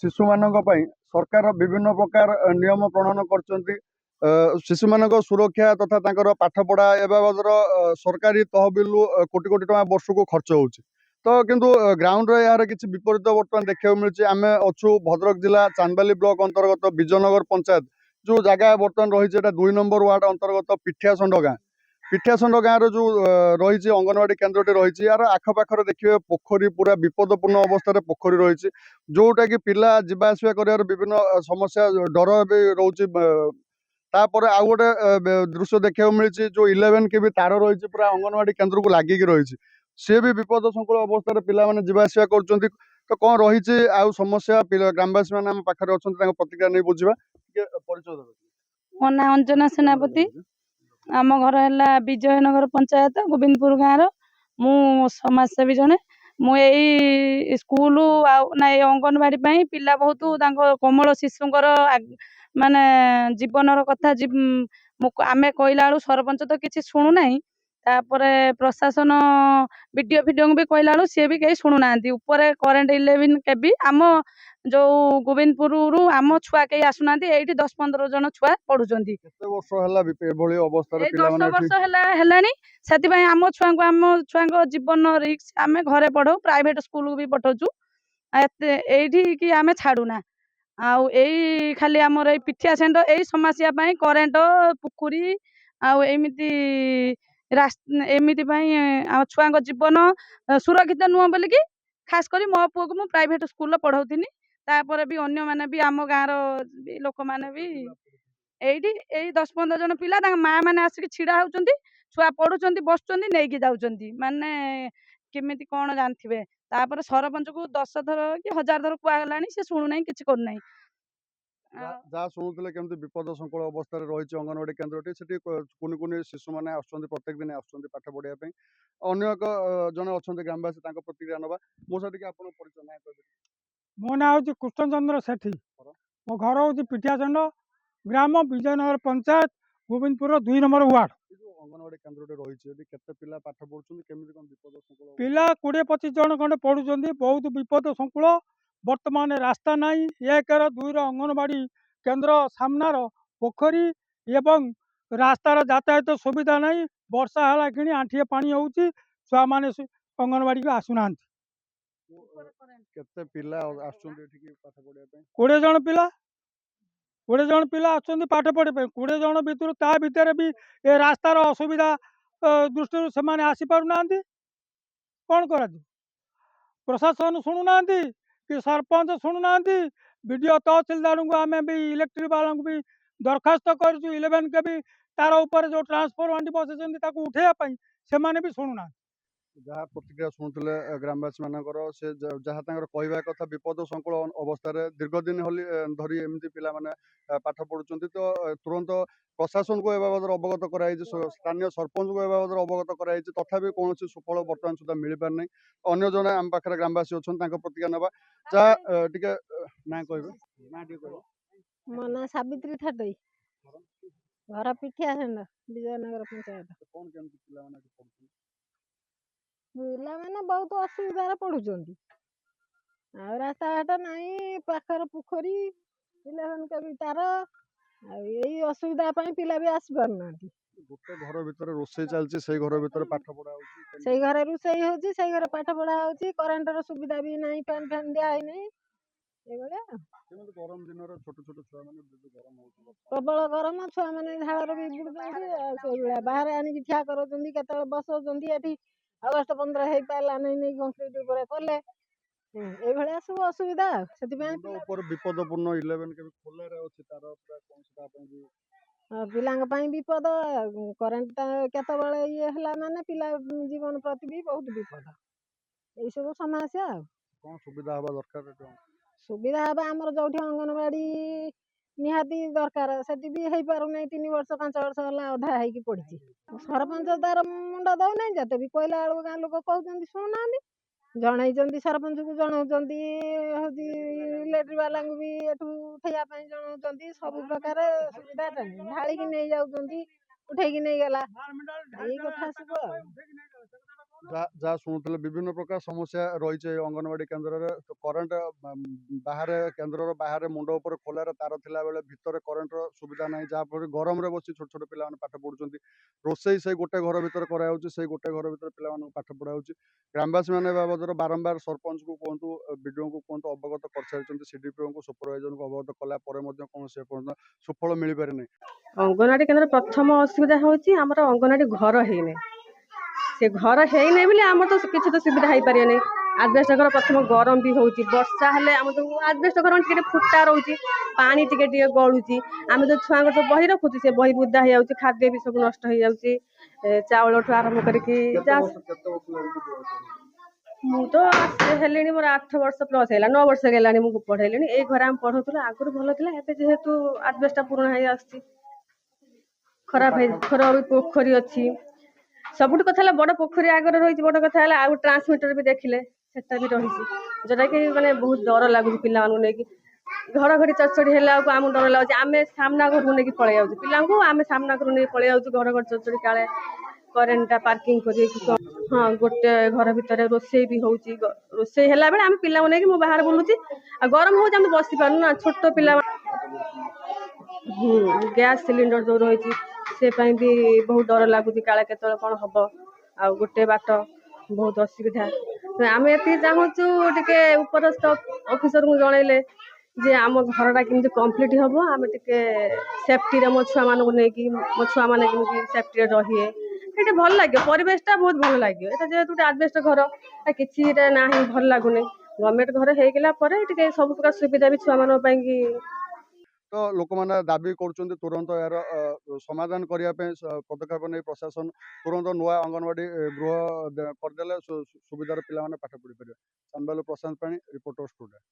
शिशु मानक पई सरकार विभिन्न प्रकार नियम प्रणयन करचंती। शिशु मानक सुरक्षा तथा तांकर पाठ पढ़ा ए बाबदर सरकारी तहबिल कोटी कोटी टका वर्ष को खर्च होउची। तो किंतु ग्राउंड रे यार किछि विपरीत वर्तमान देखियो मिलुची। आमे अछु भद्रक जिला चांदबाली ब्लॉक अंतर्गत विजयनगर पंचायत जो जगह वर्तमान रही है 2 नंबर वार्ड अंतर्गत पिठियासंड गाँ। पिठियासंड गाँव जो रही अंगनवाड़ी केन्द्रटी रही यार आखपाखर देखिए पोखरी पूरा विपदपूर्ण अवस्था पोखरी रही जोटा कि पिला जीवा आसवा कर विभिन्न समस्या डर भी रोचे। तापर आउ गोटे दृश्य देखा मिली जो 11 के भी तार रही पूरा अंगनवाड़ी केन्द्र को लगिकी रही सी भी विपद संकुल अवस्था पिला जीवा आसवा कर। तो कौन रही आउ समस्या ग्रामवासी मैंने आम पाखे अच्छा प्रतिक्रिया नहीं बुझा परिचय देवे। मो ना अंजना सेनापति। आम घर है विजयनगर पंचायत गोविंदपुर गाँव मु समाजसेवी जड़े मुई स्कूल ना अंगनवाड़ी पिला बहुत कोमल शिशुंर माने जीवनर कथा आम कहला बेलू सरपंच तो किसी शुणुना। तापरे प्रशासन वीडियो भिडियो भी कहला बेलू सी भी कहीं शुणुना ऊपर करेन्ट 11 केवी आम जो गोविंदपुर आम छुआ कहीं आसुना। ये 10-15 जन छुआ पढ़ुंट। 10 वर्ष है आम छुआ जीवन रिक्स आम घरे पढ़ाऊ प्राइवेट स्कूल भी पठाऊँ ये आम छाड़ूना। आई खाली आमर पिठिया सेंड यही समस्या करेन्ट पुखुरी आमती एमती छुआ जीवन सुरक्षित नुह बोलिकी खास कर मो पुओ को मु प्राइवेट स्कूल पढ़ाऊनी। तापर भी अन्य माने भी आम गाँव लोक मैंने भी यही 10-15 जन पिला माँ मैंने आसिक छिड़ा होती छुआ पढ़ुंट बसुँच नहीं जाऊँच माने केमिति कौन जानते। तापर सरपंच को 10 थर कि 1000 थर कहला सी शुणुना कि करना। जहाँ शुणुले केमती विपद संकुल अवस्था रही अंगनवाड़ी केन्द्रटी से कुनि कुनि शिशु मैंने प्रत्येक दिन आसुँच पाठ पढ़ाई। अन्य एक जन अच्छा ग्रामवासी प्रतिक्रिया नवा मो सहित आप परिचय ना कह। मो ना हूँ कृष्णचंद्र सेठी। मो घर हूँ पिठियाचंड ग्राम विजयनगर पंचायत गोविंदपुर 2 नंबर वार्ड। अंगनवाड़ी केन्द्र रही पिला पाठ पढ़ुं केमी कौन विपद संकुल पिला 20-25 जन खंडे पढ़ुं बहुत विपद संकुल बर्तमान रास्ता नाई 1-2 अंगनवाड़ी केन्द्र सामनार पोखरी एवं रास्तार यातायात सुविधा नहीं। वर्षा है कि आंठिए पानी हो छुआ मैंने अंगनवाड़ी को आसुना। 20 जन पिला 20 जन पिला आसुँच पाठ पढ़ाई 20 जन भितर ता भितर भी ए रास्तार असुविधा दृष्टि से आसीपारना। कौन करा प्रशासन शुणुना कि सरपंच शुणुना वीडियो तहसिलदार को आम भी इलेक्ट्रिक वाला भी दरखास्त कर 11 के भी तार उपर जो ट्रांसफर बसते उठेवाई से भी शुणुना। जहाँ प्रतिक्रिया शुणुले ग्रामवासी मानकर से जहाँ कहवा कथा विपद संकुल अवस्था दीर्घ दिन धरी एमती पिला माने पाठ पढ़ुंट। तो तुरंत प्रशासन को बाबद अवगत कराई स्थानीय सरपंच को बाबद अवगत कराई तथापि कौन सुफल बर्तमान सुधा मिल पार नहीं। अन्य जन आम पाखे ग्रामवासी अच्छा प्रतिक्रिया नवा जहाँ टे ना कह। मो ना सावित्री थाटई घर पिठिया विजयनगर पंचायत। कौन केमती पिला माने पिला मैंने बहुत असुविधा पढ़ुंट रास्ता घाट नहीं पाखर पोखरी 11 केवी तार यही असुविधा पिला भी आसी पारना। गोटे घर भीतर रोषे चलती से घर भीतर पाठ पढ़ा से घरे रोषे होची से घरे पाठ पढ़ा होची करेन्टर सुविधा भी नहीं फैन फैन दिया है नहीं। गरम दिन छोट छोट छुआ मैंने गरम हो प्रबल गरम छुआ मैंने झाड़ भी बुड़ुंट बाहर आनिक ठिया कर बसौं। अगस्ट 15 हो पारा नहीं कंक्रीट कले ये सब असुविधा से विपदपूर्ण 11 के खोल तार पिला विपद करेन्ट केतबले ये है माने पिला जीवन प्रति भी बहुत विपद यही सब समस्या। कौन सुविधा हवा दरकार सुविधा हवा आमर जो अंगनवाड़ी निहाती दरकार से भी हो पार नहीं 3 वर्ष 5 वर्ष है अधा है पड़ी सरपंच तार मुंड दौना जिते भी कहला बेलू गाँ लोक कहते शुणुना जन सरपंच को जनाऊँ इलेक्ट्रिक वाला भी एठू उठेवाई जनाऊँ सब प्रकार सुविधा ढालिकी नहीं जाऊँ उठेकी नहीं गला यही कथा सब। ଯାହା ଶୁଣୁଥିଲେ ବିଭିନ୍ନ ପ୍ରକାର ସମସ୍ୟା ରହିଛି ଏଇ ଅଙ୍ଗନବାଡି କେନ୍ଦ୍ରରେ। କରେଣ୍ଟ ବାହାରେ କେନ୍ଦ୍ରର ବାହାରେ ମୁଣ୍ଡ ଉପରେ ଖୋଲାରେ ତାର ଥିଲା ବେଳେ ଭିତରେ କରେଣ୍ଟର ସୁବିଧା ନାହିଁ, ଯାହାଫଳରେ ଗରମରେ ବସି ଛୋଟ ଛୋଟ ପିଲାମାନେ ପାଠ ପଢୁଛନ୍ତି। ରୋଷେଇ ସେଇ ଗୋଟେ ଘର ଭିତରେ କରାଯାଉଛି, ସେଇ ଗୋଟେ ଘର ଭିତରେ ପିଲାମାନଙ୍କୁ ପାଠ ପଢାଯାଉଛି। ଗ୍ରାମବାସୀମାନେ ଏ ବାବଦରେ ବାରମ୍ବାର ସରପଞ୍ଚକୁ କୁହନ୍ତୁ, ବିଡିଓଙ୍କୁ କୁହନ୍ତୁ ଅବଗତ କରିସାରିଛନ୍ତି। ସିଡିପିଓଙ୍କୁ ସୁପରଭାଇଜରଙ୍କୁ ଅବଗତ କଲା ପରେ ମଧ୍ୟ କୌଣସି ଏପର୍ଯ୍ୟନ୍ତ ସୁଫଳ ମିଳିପାରି ନାହିଁ। ଅଙ୍ଗନବାଡି କେନ୍ଦ୍ର ପ୍ରଥମ ଅସୁବିଧା ହଉଛି ଆମର ଅଙ୍ଗନବାଡି ଘର ହେଇନି। ସେ ଘର ହେଇନି ବୋଲି ଆମର ତ କିଛି ତ ସୁବିଧା ହେଇପାରିବନି। ଆଜବେଷ୍ଟ ଘର ପ୍ରଥମ ଗରମ ବି ହଉଛି, ବର୍ଷା ହେଲେ ଆମର ତ ଆଜବେଷ୍ଟ ଘର ଟିକେ ଫୁଟା ରହୁଛି, ପାଣି ଟିକେ ଟିକେ ଗଳୁଛି। ଆମେ ତ ଛୁଆଙ୍କର ସବୁ ବହି ରଖୁଛୁ, ସେ ବହି ବୁଦା ହେଇଯାଉଛି, ଖାଦ୍ୟ ବି ସବୁ ନଷ୍ଟ ହେଇଯାଉଛି। ଚାଉଳଠୁ ଆରମ୍ଭ କରିକି ମୁଁ ତ ହେଲିଣି ମୋର 8 ବର୍ଷ ପ୍ଲସ୍ ହେଲା, 9 ବର୍ଷ ହେଲାଣି ମୁଁ ପଢେଇଲିଣି। ଏଇ ଘରେ ଆମେ ପଢଉଥିଲୁ, ଆଗରୁ ଭଲ ଥିଲା। ଏବେ ଯେହେତୁ ଆଜବେଷ୍ଟ ପୁରୁଣା ହେଇ ଆସୁଛି, ଖରାପ ହେଇ ବି ପୋଖରୀ ଅଛି। ସବୁଠୁ କଥା ହେଲା ବଡ ପୋଖରୀ ଆଗରେ ରହିଛି, ବଡ କଥା ହେଲା ଆଉ ଟ୍ରାନ୍ସମିଟର ବି ଦେଖିଲେ ସେଟା ବି ରହିଛି, ଯୋଉଟା କି ମାନେ ବହୁତ ଡର ଲାଗୁଛି ପିଲାମାନଙ୍କୁ ନେଇକି। ଘଡଘଡି ଚଡଚଡି ହେଲା ବେଳକୁ ଆମକୁ ଡର ଲାଗୁଛି, ଆମେ ସାମ୍ନା ଘରକୁ ନେଇକି ପଳେଇ ଯାଉଛୁ ପିଲାଙ୍କୁ, ଆମେ ସାମ୍ନା ଘରକୁ ନେଇକି ପଳେଇ ଯାଉଛୁ। ଘଡଘଡି ଚଡଚଡି କାଳେ କରେଣ୍ଟ ଟା ପାର୍କିଂ କରିକି ହଁ ଗୋଟେ ଘର ଭିତରେ ରୋଷେଇ ବି ହଉଛି। ରୋଷେଇ ହେଲା ବେଳେ ଆମେ ପିଲାଙ୍କୁ ନେଇକି ମୁଁ ବାହାରେ ବୁଲୁଛି, ଆଉ ଗରମ ହଉଛି ଆମେ ବସି ପାରୁନୁ ନା, ଛୋଟ ପିଲା। ଗ୍ୟାସ୍ ସିଲିଣ୍ଡର ଯୋଉ ରହିଛି ସେ ପାଇଁ ବି ବହୁତ ଡର ଲାଗୁଛି, କାଳେ କେତେବେଳେ କଣ ହବ। ଆଉ ଗୋଟେ ବାଟ ବହୁତ ଅସୁବିଧା। ଆମେ ଏତିକି ଚାହୁଁଛୁ ଟିକେ ଉପରସ୍ଥ ଅଫିସରଙ୍କୁ ଜଣେଇଲେ ଯେ ଆମ ଘରଟା କେମିତି କମ୍ପ୍ଲିଟ୍ ହବ, ଆମେ ଟିକେ ସେଫ୍ଟିରେ ମୋ ଛୁଆମାନଙ୍କୁ ନେଇକି, ମୋ ଛୁଆମାନେ କେମିତି ସେଫ୍ଟିରେ ରହିବେ। ଏଇଟା ଭଲ ଲାଗିବ, ପରିବେଶଟା ବହୁତ ଭଲ ଲାଗିବ। ଏଟା ଯେହେତୁ ଗୋଟେ ଆଜବେଷ୍ଟ ଘର, କିଛି ଏଟା ନାହିଁ, ଭଲ ଲାଗୁନି। ଗଭର୍ଣ୍ଣମେଣ୍ଟ ଘର ହେଇଗଲା ପରେ ଟିକେ ସବୁ ପ୍ରକାର ସୁବିଧା ବି ଛୁଆମାନଙ୍କ ପାଇଁ କି। ତ ଲୋକମାନେ ଦାବି କରୁଛନ୍ତି ତୁରନ୍ତ ଏହାର ସମାଧାନ କରିବା ପାଇଁ ପଦକ୍ଷେପ ନେଇ ପ୍ରଶାସନ ତୁରନ୍ତ ନୂଆ ଅଙ୍ଗନବାଡି ଗୃହ କରିଦେଲେ ସୁବିଧାରେ ପିଲାମାନେ ପାଠ ପଢିପାରିବେ। ସାମ୍ବାଦିକ ପ୍ରଶାନ୍ତ ପାଣି, ରିପୋର୍ଟର ଷ୍ଟୁଡେଣ୍ଟ।